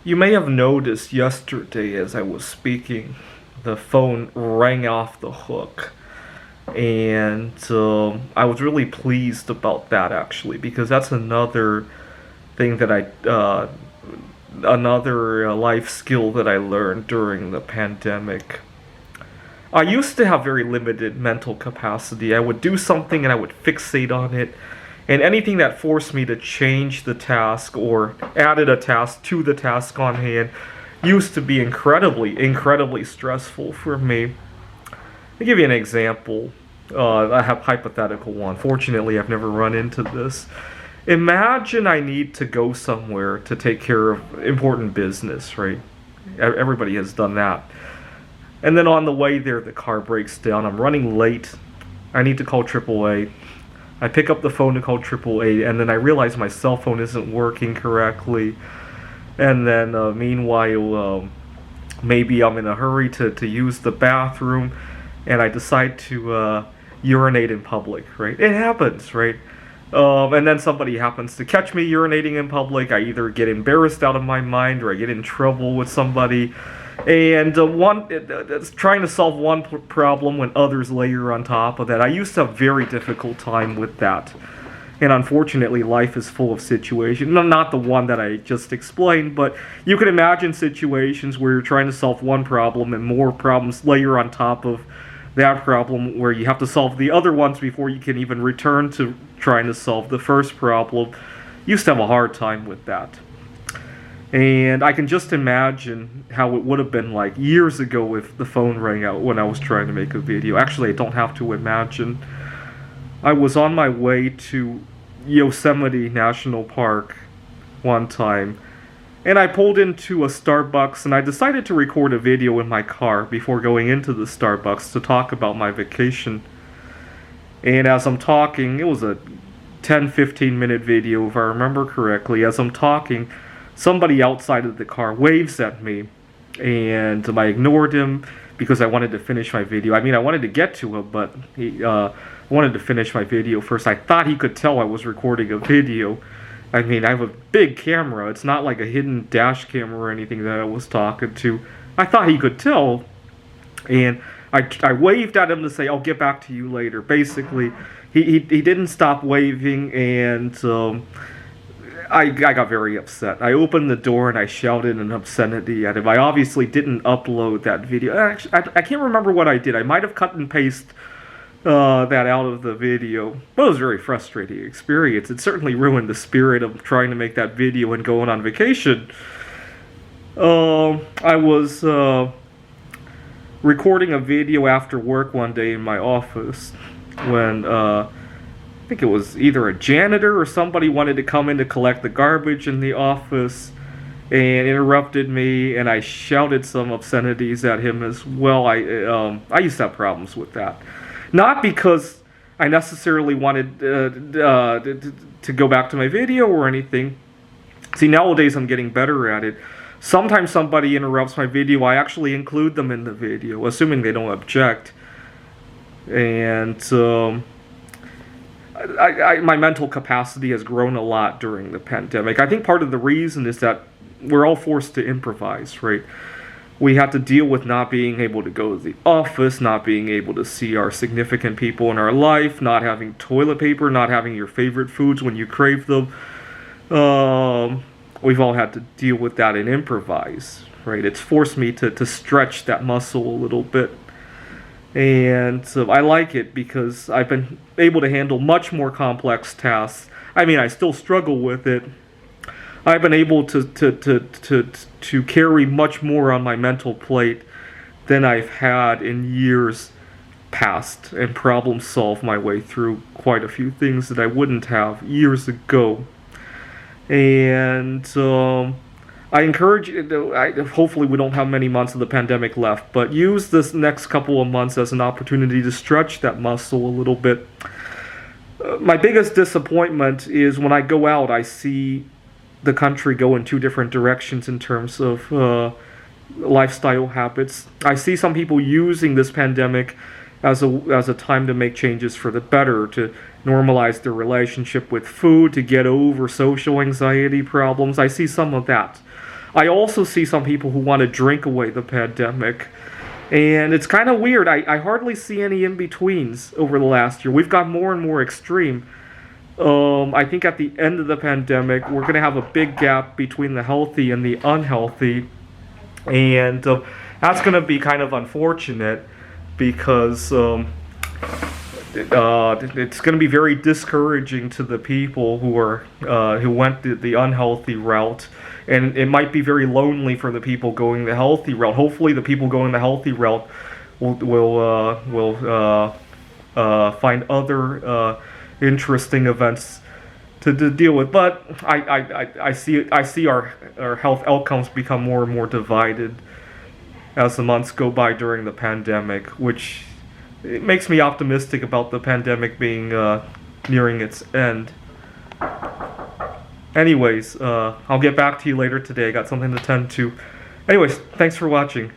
You may have noticed yesterday as I was speaking, the phone rang off the hook. And I was really pleased about that actually, because that's another thing that another life skill that I learned during the pandemic. I used to have very limited mental capacity. I would do something and I would fixate on it, and anything that forced me to change the task or added a task to the task on hand used to be incredibly stressful for me. I'll give you an example. I have a hypothetical one. Fortunately, I've never run into this. Imagine I need to go somewhere to take care of important business, right? Everybody has done that. And then on the way there, the car breaks down. I'm running late. I need to call AAA. I pick up the phone to call AAA, and then I realize my cell phone isn't working correctly. And then, meanwhile, maybe I'm in a hurry to use the bathroom, and I decide to urinate in public, right? It happens, right? And then somebody happens to catch me urinating in public. I either get embarrassed out of my mind, or I get in trouble with somebody. And it's trying to solve one problem when others layer on top of that. I used to have a very difficult time with that. And unfortunately, life is full of situations. Not the one that I just explained, but you can imagine situations where you're trying to solve one problem and more problems layer on top of that problem, where you have to solve the other ones before you can even return to trying to solve the first problem. Used to have a hard time with that. And I can just imagine how it would have been like years ago if the phone rang out when I was trying to make a video. Actually, I don't have to imagine. I was on my way to Yosemite National Park one time, and I pulled into a Starbucks, and I decided to record a video in my car before going into the Starbucks to talk about my vacation. And as I'm talking, it was a 10-15 minute video if I remember correctly. As I'm talking, somebody outside of the car waves at me, and I ignored him because I wanted to finish my video. I mean, I wanted to get to him, but I wanted to finish my video first. I thought he could tell I was recording a video. I mean, I have a big camera. It's not like a hidden dash camera or anything that I was talking to. I thought he could tell, and I waved at him to say, "I'll get back to you later." Basically, he didn't stop waving, and I got very upset. I opened the door and I shouted an obscenity at him. I obviously didn't upload that video. Actually, I can't remember what I did. I might have cut and pasted that out of the video. But it was a very frustrating experience. It certainly ruined the spirit of trying to make that video and going on vacation. I was recording a video after work one day in my office when I think it was either a janitor or somebody wanted to come in to collect the garbage in the office and interrupted me, and I shouted some obscenities at him as well. I used to have problems with that. Not because I necessarily wanted to go back to my video or anything. See, nowadays I'm getting better at it. Sometimes somebody interrupts my video, I actually include them in the video, assuming they don't object. And my mental capacity has grown a lot during the pandemic. I think part of the reason is that we're all forced to improvise, right? We have to deal with not being able to go to the office, not being able to see our significant people in our life, not having toilet paper, not having your favorite foods when you crave them. We've all had to deal with that and improvise, right? It's forced me to stretch that muscle a little bit. And I like it because I've been able to handle much more complex tasks. I mean, I still struggle with it. I've been able to carry much more on my mental plate than I've had in years past, and problem solve my way through quite a few things that I wouldn't have years ago. And I encourage you, hopefully we don't have many months of the pandemic left, but use this next couple of months as an opportunity to stretch that muscle a little bit. My biggest disappointment is when I go out, I see the country go in two different directions in terms of lifestyle habits. I see some people using this pandemic as a time to make changes for the better, to normalize their relationship with food, to get over social anxiety problems. I see some of that. I also see some people who want to drink away the pandemic. And it's kind of weird. I hardly see any in-betweens over the last year. We've got more and more extreme. I think at the end of the pandemic, we're going to have a big gap between the healthy and the unhealthy. And that's going to be kind of unfortunate because it's going to be very discouraging to the people who went the unhealthy route, and it might be very lonely for the people going the healthy route. Hopefully, the people going the healthy route will find other interesting events to deal with. But I see our health outcomes become more and more divided as the months go by during the pandemic, which it makes me optimistic about the pandemic being nearing its end. Anyways, I'll get back to you later today. I got something to tend to. Anyways, thanks for watching.